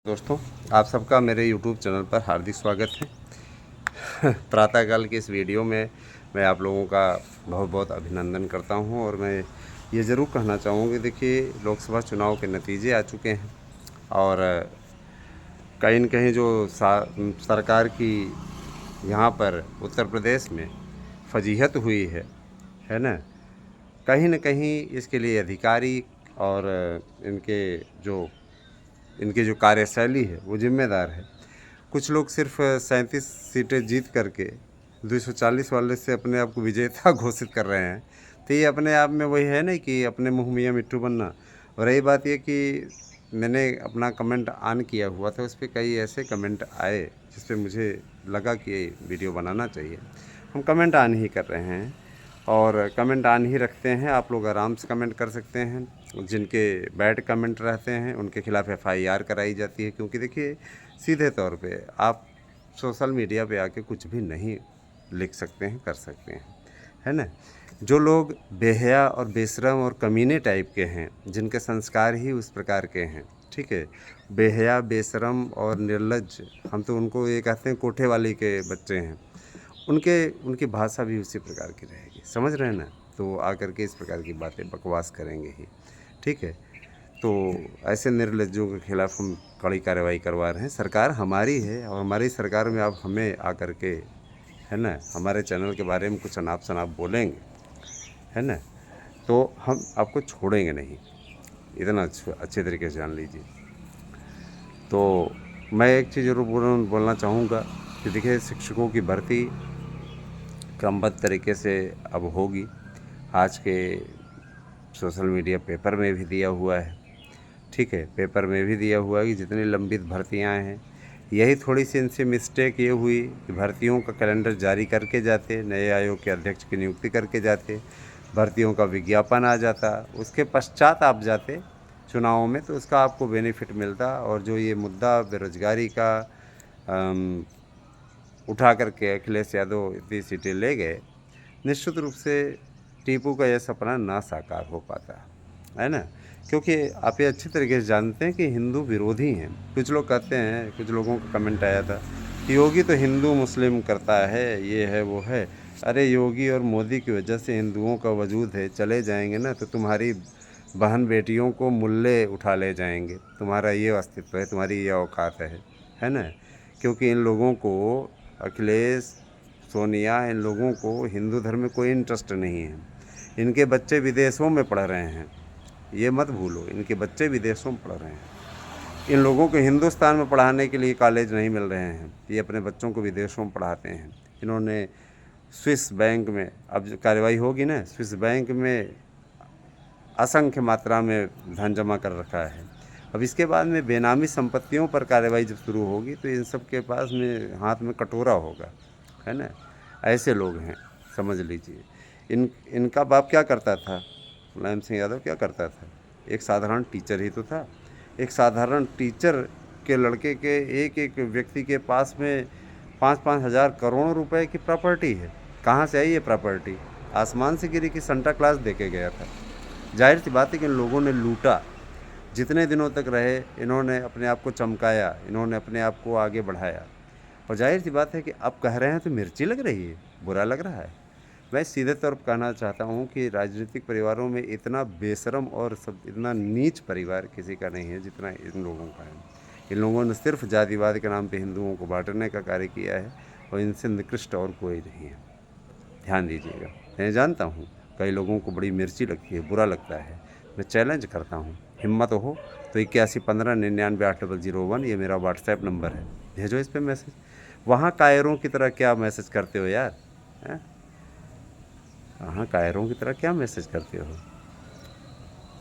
दोस्तों, आप सबका मेरे YouTube चैनल पर हार्दिक स्वागत है। प्रातःकाल की इस वीडियो में मैं आप लोगों का बहुत बहुत अभिनंदन करता हूं और मैं ये ज़रूर कहना चाहूँगा कि देखिए, लोकसभा चुनाव के नतीजे आ चुके हैं और कहीं न कहीं जो सरकार की यहाँ पर उत्तर प्रदेश में फजीहत हुई है ना? कहीं न कहीं इसके लिए अधिकारी और इनकी जो कार्यशैली है वो ज़िम्मेदार है। कुछ लोग सिर्फ 37 सीटें जीत करके 240 वाले से अपने आप को विजेता घोषित कर रहे हैं। तो ये अपने आप में वही है ना कि अपने मुँह मियाँ मिट्ठू बनना। और रही बात ये कि मैंने अपना कमेंट ऑन किया हुआ था, उस पे कई ऐसे कमेंट आए जिस पे मुझे लगा कि वीडियो बनाना चाहिए। हम कमेंट ऑन ही कर रहे हैं और कमेंट ऑन ही रखते हैं। आप लोग आराम से कमेंट कर सकते हैं। जिनके बैड कमेंट रहते हैं उनके खिलाफ़ FIR कराई जाती है, क्योंकि देखिए, सीधे तौर पे आप सोशल मीडिया पे आके कुछ भी नहीं लिख सकते हैं, कर सकते हैं, है ना? जो लोग बेहया और बेशरम और कमीने टाइप के हैं, जिनके संस्कार ही उस प्रकार के हैं, ठीक है? बेहया, बेशरम और निर्लज्ज, हम तो उनको ये कहते हैं कोठे वाली के बच्चे हैं। उनकी भाषा भी उसी प्रकार की रहेगी, समझ रहे हैं ना? तो आकर के इस प्रकार की बातें बकवास करेंगे ही, ठीक है? तो ऐसे निर्लज्जों के खिलाफ़ हम कड़ी कार्रवाई करवा रहे हैं। सरकार हमारी है और हमारी सरकार में आप हमें आकर के, है ना, हमारे चैनल के बारे में कुछ अनाप शनाप बोलेंगे, है ना, तो हम आपको छोड़ेंगे नहीं। इतना अच्छे तरीके से जान लीजिए। तो मैं एक चीज़ ज़रूर बोलना चाहूँगा कि देखिए, शिक्षकों की भर्ती क्रमबद्ध तरीके से अब होगी। आज के सोशल मीडिया पेपर में भी दिया हुआ है, ठीक है? पेपर में भी दिया हुआ है कि जितनी लंबित भर्तियां हैं, यही थोड़ी सी इनसे मिस्टेक ये हुई कि भर्तियों का कैलेंडर जारी करके जाते, नए आयोग के अध्यक्ष की नियुक्ति करके जाते, भर्तियों का विज्ञापन आ जाता, उसके पश्चात आप जाते चुनावों में, तो उसका आपको बेनिफिट मिलता। और जो ये मुद्दा बेरोजगारी का उठा करके अखिलेश यादव इतनी सीटें ले गए, निश्चित रूप से टीपू का यह सपना ना साकार हो पाता, है ना? क्योंकि आप ये अच्छी तरीके से जानते हैं कि हिंदू विरोधी हैं। कुछ लोग कहते हैं, कुछ लोगों का कमेंट आया था कि योगी तो हिंदू मुस्लिम करता है, ये है वो है। अरे योगी और मोदी की वजह से हिंदुओं का वजूद है। चले जाएंगे ना तो तुम्हारी बहन बेटियों को मुल्ले उठा ले जाएंगे। तुम्हारा ये अस्तित्व है, तुम्हारी ये औकात है ना? क्योंकि इन लोगों को, अखिलेश, सोनिया, इन लोगों को हिंदू धर्म में कोई इंटरेस्ट नहीं है। इनके बच्चे विदेशों में पढ़ रहे हैं, ये मत भूलो, इनके बच्चे विदेशों में पढ़ रहे हैं। इन लोगों को हिंदुस्तान में पढ़ाने के लिए कॉलेज नहीं मिल रहे हैं, ये अपने बच्चों को विदेशों में पढ़ाते हैं। इन्होंने स्विस बैंक में, अब जो कार्रवाई होगी ना, स्विस बैंक में असंख्य मात्रा में धन जमा कर रखा है। अब इसके बाद में बेनामी संपत्तियों पर कार्रवाई जब शुरू होगी तो इन सब के पास में हाथ में कटोरा होगा, है ना? ऐसे लोग हैं, समझ लीजिए। इनका बाप क्या करता था? मुलायम सिंह यादव क्या करता था? एक साधारण टीचर ही तो था। एक साधारण टीचर के लड़के के एक एक व्यक्ति के पास में 5-5 हज़ार करोड़ रुपए की प्रॉपर्टी है। कहाँ से आई ये प्रॉपर्टी? आसमान से गिरी कि सेंटा क्लॉज दे के गया था? जाहिर सी बात है कि इन लोगों ने लूटा। जितने दिनों तक रहे, इन्होंने अपने आप को चमकाया, इन्होंने अपने आप को आगे बढ़ाया। और जाहिर सी बात है कि अब कह रहे हैं तो मिर्ची लग रही है, बुरा लग रहा है। मैं सीधे तौर पर कहना चाहता हूँ कि राजनीतिक परिवारों में इतना बेशरम और सब इतना नीच परिवार किसी का नहीं है जितना इन लोगों का है। इन लोगों ने सिर्फ जातिवाद के नाम पे हिंदुओं को बांटने का कार्य किया है और इनसे निकृष्ट और कोई नहीं है। ध्यान दीजिएगा। मैं जानता हूँ कई लोगों को बड़ी मिर्ची लगती है, बुरा लगता है। मैं चैलेंज करता हूँ, हिम्मत हो तो 8115998001 ये मेरा व्हाट्सएप नंबर है, भेजो इस पर मैसेज। वहाँ कायरों की तरह क्या मैसेज करते हो यार, हैं? वहाँ कायरों की तरह क्या मैसेज करते हो?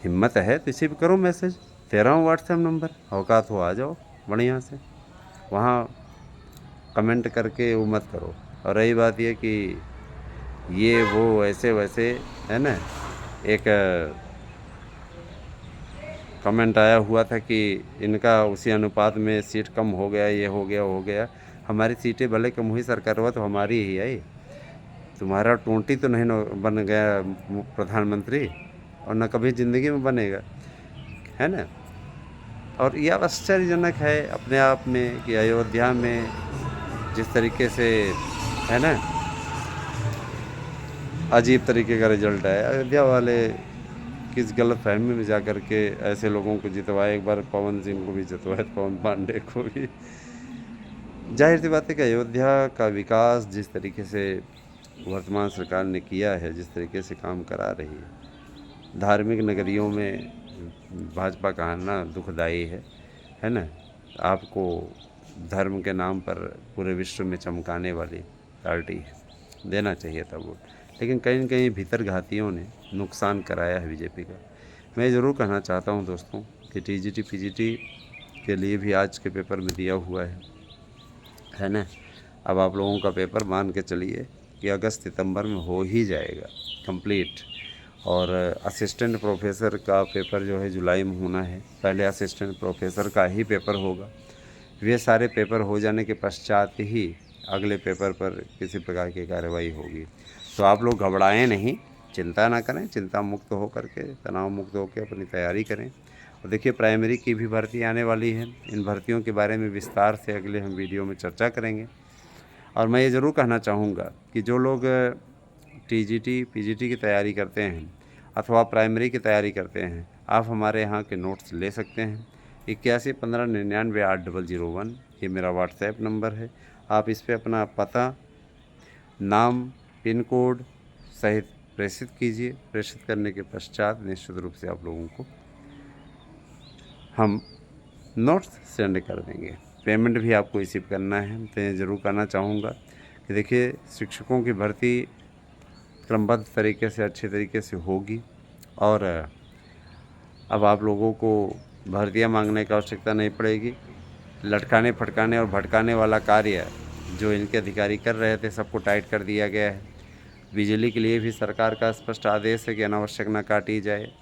हिम्मत है तो इसी पर करो मैसेज। 13 व्हाट्सएप नंबर, औकात हो आ जाओ बढ़िया से। वहाँ कमेंट करके वो मत करो। और रही बात ये कि ये वो ऐसे वैसे, है ना, एक कमेंट आया हुआ था कि इनका उसी अनुपात में सीट कम हो गया, ये हो गया, हो गया। हमारी सीटें भले कम हुई, सरकार हुआ तो हमारी ही आई। तुम्हारा टोंटी तो नहीं बन गया प्रधानमंत्री, और न कभी ज़िंदगी में बनेगा, है ना? और ये आश्चर्यजनक है अपने आप में कि अयोध्या में जिस तरीके से, है ना, अजीब तरीके का रिजल्ट है। अयोध्या वाले किस गलतफ़हमी में जाकर के ऐसे लोगों को जितवाए, एक बार पवन सिंह को भी जितवाए, पवन पांडे को भी। ज़ाहिर-सी बात है कि अयोध्या का विकास जिस तरीके से वर्तमान सरकार ने किया है, जिस तरीके से काम करा रही है, धार्मिक नगरियों में भाजपा का आना दुखदाई है ना? आपको धर्म के नाम पर पूरे विश्व में चमकाने वाली पार्टी है, देना चाहिए था वोट, लेकिन कहीं न कहीं भीतर घातियों ने नुकसान कराया है बीजेपी का। मैं ज़रूर कहना चाहता हूं दोस्तों कि टीजीटी पीजीटी के लिए भी आज के पेपर में दिया हुआ है ना? अब आप लोगों का पेपर मान के चलिए कि अगस्त सितंबर में हो ही जाएगा कंप्लीट, और असिस्टेंट प्रोफेसर का पेपर जो है जुलाई में होना है। पहले असिस्टेंट प्रोफेसर का ही पेपर होगा, वे सारे पेपर हो जाने के पश्चात ही अगले पेपर पर किसी प्रकार की कार्रवाई होगी। तो आप लोग घबराएं नहीं, चिंता ना करें, चिंता मुक्त हो करके, तनाव मुक्त होकर अपनी तैयारी करें। और देखिए प्राइमरी की भी भर्ती आने वाली है, इन भर्तियों के बारे में विस्तार से अगले हम वीडियो में चर्चा करेंगे। और मैं ये ज़रूर कहना चाहूँगा कि जो लोग टीजीटी पीजीटी की तैयारी करते हैं अथवा प्राइमरी की तैयारी करते हैं, आप हमारे यहाँ के नोट्स ले सकते हैं। 8115998001 ये मेरा व्हाट्सएप नंबर है। आप इस पे अपना पता, नाम, पिन कोड सहित प्रेषित कीजिए। प्रेषित करने के पश्चात निश्चित रूप से आप लोगों को हम नोट्स सेंड कर देंगे। पेमेंट भी आपको रिसीव करना है। तो ये ज़रूर कहना चाहूँगा कि देखिए शिक्षकों की भर्ती क्रमबद्ध तरीके से, अच्छे तरीके से होगी, और अब आप लोगों को भर्तियां मांगने की आवश्यकता नहीं पड़ेगी। लटकाने, फटकाने और भटकाने वाला कार्य जो इनके अधिकारी कर रहे थे, सबको टाइट कर दिया गया है। बिजली के लिए भी सरकार का स्पष्ट आदेश है कि अनावश्यक न काटी जाए।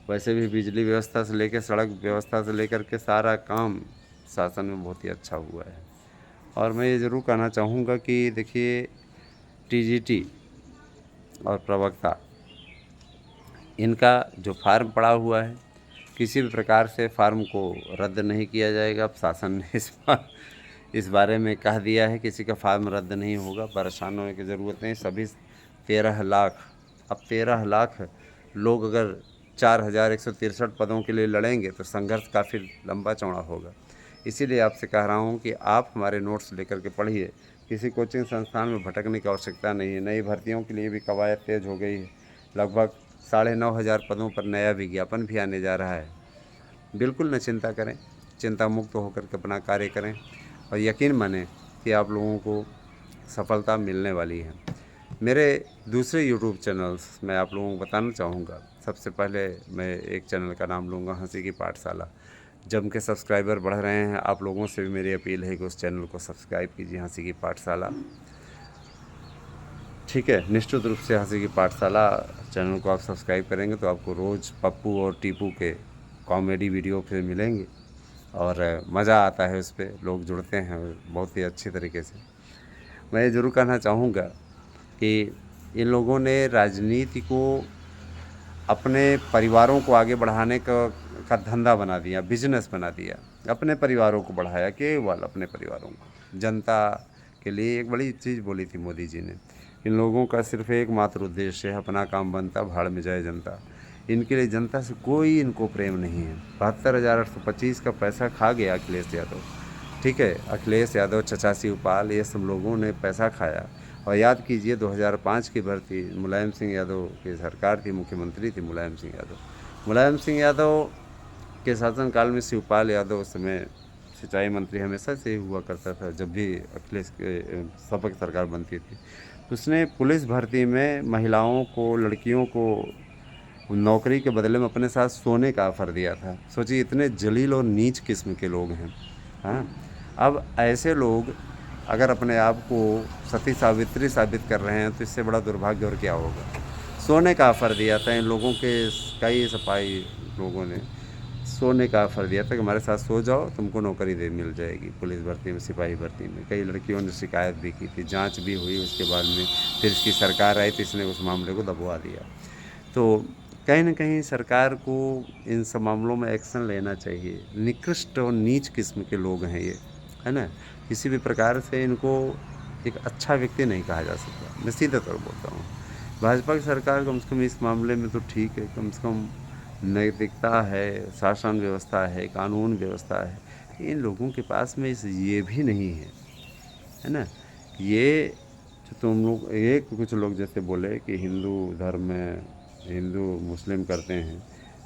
वैसे भी बिजली व्यवस्था से लेकर सड़क व्यवस्था से लेकर के सारा काम शासन में बहुत ही अच्छा हुआ है। और मैं ये ज़रूर कहना चाहूँगा कि देखिए टीजीटी और प्रवक्ता, इनका जो फार्म पड़ा हुआ है, किसी भी प्रकार से फार्म को रद्द नहीं किया जाएगा। अब शासन ने इस बारे में कह दिया है, किसी का फार्म रद्द नहीं होगा। परेशान होने की ज़रूरत नहीं। सभी 13 लाख, अब 13 लाख लोग अगर 4163 पदों के लिए लड़ेंगे तो संघर्ष काफ़ी लंबा चौड़ा होगा। इसीलिए आपसे कह रहा हूँ कि आप हमारे नोट्स लेकर के पढ़िए। किसी कोचिंग संस्थान में भटकने की आवश्यकता नहीं है। नई भर्तियों के लिए भी कवायद तेज हो गई है। लगभग 9,500 पदों पर नया विज्ञापन भी आने जा रहा है। बिल्कुल न चिंता करें, चिंता मुक्त होकर के अपना कार्य करें, और यकीन मानें कि आप लोगों को सफलता मिलने वाली है। मेरे दूसरे यूट्यूब चैनल्स मैं आप लोगों को बताना चाहूँगा। सबसे पहले मैं एक चैनल का नाम लूँगा, हंसी की पाठशाला। जम के सब्सक्राइबर बढ़ रहे हैं, आप लोगों से भी मेरी अपील है कि उस चैनल को सब्सक्राइब कीजिए, हंसी की पाठशाला। ठीक है, निश्चित रूप से हंसी की पाठशाला चैनल को आप सब्सक्राइब करेंगे तो आपको रोज़ पप्पू और टीपू के कॉमेडी वीडियो फिर मिलेंगे, और मज़ा आता है उस पर, लोग जुड़ते हैं बहुत ही अच्छी तरीके से। मैं ये ज़रूर कहना चाहूँगा कि इन लोगों ने राजनीति को अपने परिवारों को आगे बढ़ाने का धंधा बना दिया, बिजनेस बना दिया। अपने परिवारों को बढ़ाया, केवल अपने परिवारों को। जनता के लिए एक बड़ी चीज़ बोली थी मोदी जी ने, इन लोगों का सिर्फ एकमात्र उद्देश्य है अपना काम बनता, भाड़ में जाए जनता। इनके लिए जनता से कोई इनको प्रेम नहीं है। 72,825 का पैसा खा गया अखिलेश यादव। ठीक है, अखिलेश यादव, चचा शिवपाल, ये सब लोगों ने पैसा खाया। और याद कीजिए 2005 की भर्ती मुलायम सिंह यादव की सरकार थी, मुख्यमंत्री थी मुलायम सिंह यादव। मुलायम सिंह यादव के शासनकाल में शिवपाल यादव उस समय सिंचाई मंत्री हमेशा से हुआ करता था। जब भी अखिलेश के सपा की सरकार बनती थी, उसने पुलिस भर्ती में महिलाओं को, लड़कियों को नौकरी के बदले में अपने साथ सोने का ऑफ़र दिया था। सोचिए, इतने जलील और नीच किस्म के लोग हैं। हाँ, अब ऐसे लोग अगर अपने आप को सती सावित्री साबित कर रहे हैं तो इससे बड़ा दुर्भाग्य और क्या होगा। सोने का ऑफ़र दिया था इन लोगों के, कई सिपाही लोगों ने सोने का ऑफ़र दिया था कि हमारे साथ सो जाओ, तुमको नौकरी मिल जाएगी पुलिस भर्ती में, सिपाही भर्ती में। कई लड़कियों ने शिकायत भी की थी, जांच भी हुई उसके बाद में। फिर इसकी सरकार आई तो इसने उस मामले को दबवा दिया। तो कहीं न कहीं सरकार को इन सब मामलों में एक्शन लेना चाहिए। निकृष्ट और नीच किस्म के लोग हैं ये, है ना? किसी भी प्रकार से इनको एक अच्छा व्यक्ति नहीं कहा जा सकता, मैं सीधे तौर बोलता हूँ। भाजपा की सरकार कम से कम इस मामले में तो ठीक है, कम से कम नैतिकता है, शासन व्यवस्था है, कानून व्यवस्था है। इन लोगों के पास में ये भी नहीं है ना? ये जो तुम लोग ये कुछ लोग जैसे बोले कि हिंदू धर्म में हिंदू मुस्लिम करते हैं,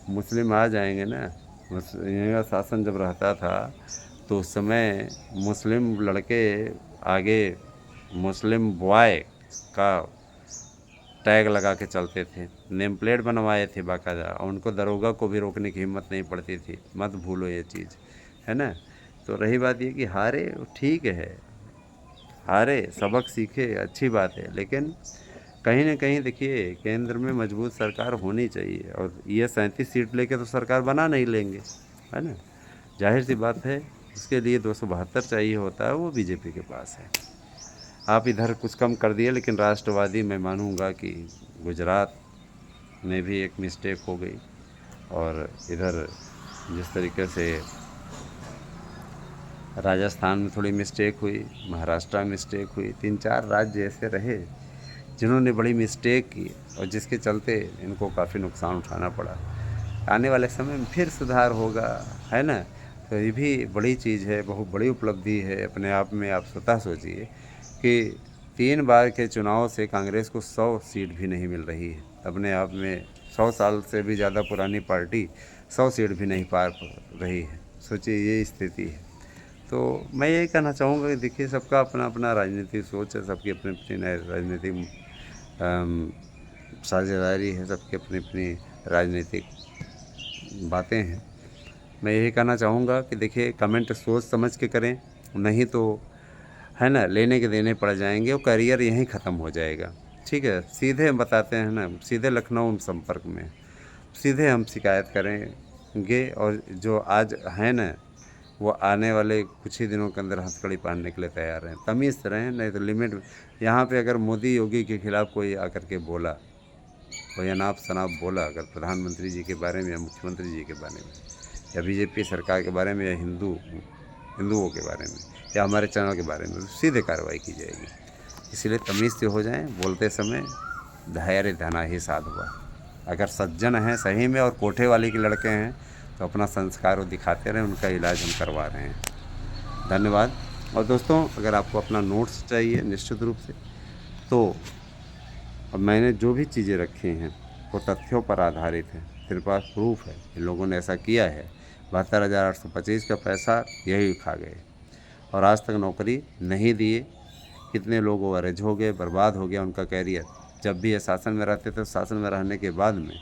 मुस्लिम आ जाएंगे ना। यहाँ का शासन जब रहता था तो उस समय मुस्लिम लड़के आगे मुस्लिम बॉय का टैग लगा के चलते थे, नेम प्लेट बनवाए थे बाकायदा, और उनको दरोगा को भी रोकने की हिम्मत नहीं पड़ती थी। मत भूलो ये चीज़, है ना? तो रही बात ये कि हारे ठीक है, हारे सबक सीखे अच्छी बात है, लेकिन कहीं न कहीं देखिए केंद्र में मजबूत सरकार होनी चाहिए, और ये 37 सीट लेके तो सरकार बना नहीं लेंगे, है ना? ज़ाहिर-सी बात है, उसके लिए 272 चाहिए होता है, वो बीजेपी के पास है। आप इधर कुछ कम कर दिए, लेकिन राष्ट्रवादी मैं मानूँगा कि गुजरात में भी एक मिस्टेक हो गई, और इधर जिस तरीके से राजस्थान में थोड़ी मिस्टेक हुई, महाराष्ट्र में मिस्टेक हुई, 3-4 राज्य ऐसे रहे जिन्होंने बड़ी मिस्टेक की, और जिसके चलते इनको काफ़ी नुकसान उठाना पड़ा। आने वाले समय में फिर सुधार होगा, है ना? तो ये भी बड़ी चीज़ है, बहुत बड़ी उपलब्धि है अपने आप में। आप स्वतः सोचिए कि 3 बार के चुनाव से कांग्रेस को 100 सीट भी नहीं मिल रही है। अपने आप में 100 साल से भी ज़्यादा पुरानी पार्टी 100 सीट भी नहीं पा रही है। सोचिए ये स्थिति है। तो मैं यही कहना चाहूँगा कि देखिए सबका अपना-अपना राजनीतिक सोच है, सबकी अपनी-अपनी राजनीतिक साझेदारी है, सबकी अपनी-अपनी राजनीतिक बातें हैं। मैं यही कहना चाहूँगा कि देखिए कमेंट सोच समझ के करें, नहीं तो है ना लेने के देने पड़ जाएंगे और करियर यहीं ख़त्म हो जाएगा। ठीक है, सीधे हम बताते हैं ना, सीधे लखनऊ हम संपर्क में, सीधे हम शिकायत करेंगे, और जो आज है ना वो आने वाले कुछ ही दिनों के अंदर हथकड़ी पाड़ने के लिए तैयार हैं। तमीज़ से रहें, नहीं तो लिमिट। यहाँ पे अगर मोदी योगी के खिलाफ़ कोई आकर के बोला, कोई अनाप शनाप बोला अगर प्रधानमंत्री जी के बारे में या मुख्यमंत्री जी के बारे में या बीजेपी सरकार के बारे में या हिंदुओं के बारे में या हमारे चैनल के बारे में, तो सीधे कार्रवाई की जाएगी। इसलिए तमीज़ से हो जाएं, बोलते समय धैर्य धना ही साधुआ। अगर सज्जन हैं सही में और कोठे वाले के लड़के हैं तो अपना संस्कार वो दिखाते रहें, उनका इलाज हम करवा रहे हैं। धन्यवाद। और दोस्तों अगर आपको अपना नोट्स चाहिए निश्चित रूप से, तो अब मैंने जो भी चीज़ें रखी हैं वो तथ्यों पर आधारित है, मेरे पास प्रूफ है, इन लोगों ने ऐसा किया है। 72,825 का पैसा यही खा गए और आज तक नौकरी नहीं दिए। कितने लोग ओवरेज हो गए, बर्बाद हो गया उनका कैरियर। जब भी ये शासन में रहते थे, शासन में रहने के बाद में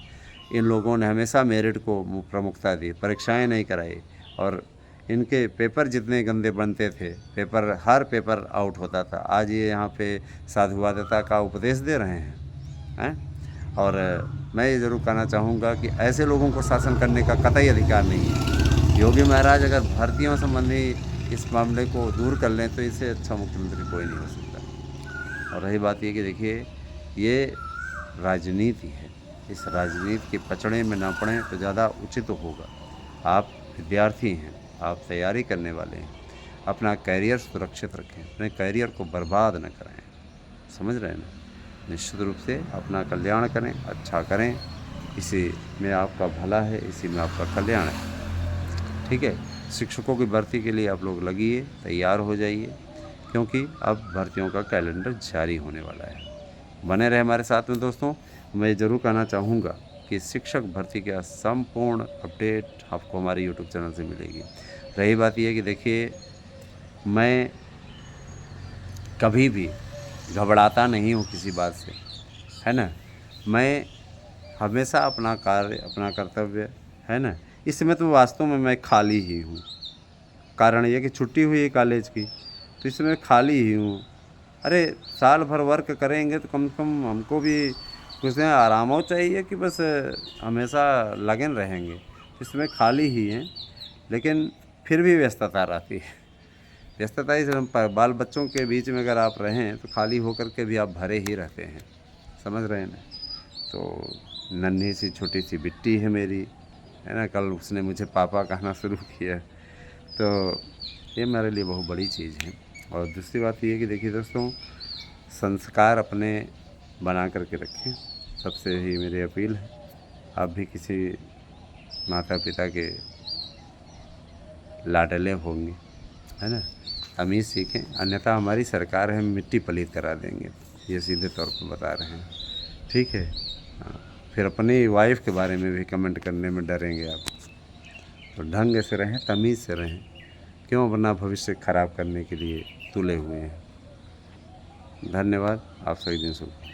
इन लोगों ने हमेशा मेरिट को प्रमुखता दी, परीक्षाएं नहीं कराई, और इनके पेपर जितने गंदे बनते थे, हर पेपर आउट होता था। आज ये यहाँ पे साधुवादता का उपदेश दे रहे हैं। और मैं ये ज़रूर कहना चाहूँगा कि ऐसे लोगों को शासन करने का कतई अधिकार नहीं है। योगी महाराज अगर भर्तियों संबंधी इस मामले को दूर कर लें तो इससे अच्छा मुख्यमंत्री कोई नहीं हो सकता। और रही बात ये कि देखिए ये राजनीति है, इस राजनीति के पचड़े में ना पड़ें तो ज़्यादा उचित होगा। आप विद्यार्थी हैं, आप तैयारी करने वाले हैं, अपना कैरियर सुरक्षित रखें, अपने कैरियर को बर्बाद न करें। समझ रहे हैं ना? निश्चित रूप से अपना कल्याण करें, अच्छा करें, इसी में आपका भला है, इसी में आपका कल्याण है। ठीक है, शिक्षकों की भर्ती के लिए आप लोग लगिए, तैयार हो जाइए, क्योंकि अब भर्तियों का कैलेंडर जारी होने वाला है। बने रहे हमारे साथ में दोस्तों। मैं ज़रूर कहना चाहूँगा कि शिक्षक भर्ती का संपूर्ण अपडेट आपको हमारे यूट्यूब चैनल से मिलेगी। रही बात यह कि देखिए मैं कभी भी घबराता नहीं हूँ किसी बात से, है ना? मैं हमेशा अपना कार्य, अपना कर्तव्य, है ना? इस समय तो वास्तव में मैं खाली ही हूँ। कारण ये कि छुट्टी हुई है कॉलेज की, तो इस समय खाली ही हूँ। अरे साल भर वर्क करेंगे तो कम से कम हमको भी कुछ दिन आराम हो चाहिए कि बस हमेशा लगन रहेंगे। इस समय खाली ही हैं, लेकिन फिर भी व्यस्तता रहती है। व्यस्तता इस बाल बच्चों के बीच में अगर आप रहें तो खाली होकर के भी आप भरे ही रहते हैं। समझ रहे हैं ना? तो नन्ही सी छोटी सी बिट्टी है मेरी, है ना। कल उसने मुझे पापा कहना शुरू किया, तो ये मेरे लिए बहुत बड़ी चीज़ है। और दूसरी बात ये है कि देखिए दोस्तों, संस्कार अपने बना करके रखें, सबसे ही मेरी अपील है। आप भी किसी माता पिता के लाडले होंगे, है ना, तमीज़ सीखें, अन्यथा हमारी सरकार है मिट्टी पलीत करा देंगे, ये सीधे तौर पर बता रहे हैं। ठीक है, हाँ। फिर अपनी वाइफ के बारे में भी कमेंट करने में डरेंगे आप। तो ढंग से रहें, तमीज़ से रहें, क्यों अपना भविष्य ख़राब करने के लिए तुले हुए हैं। धन्यवाद, आप सभी दिन शुभ।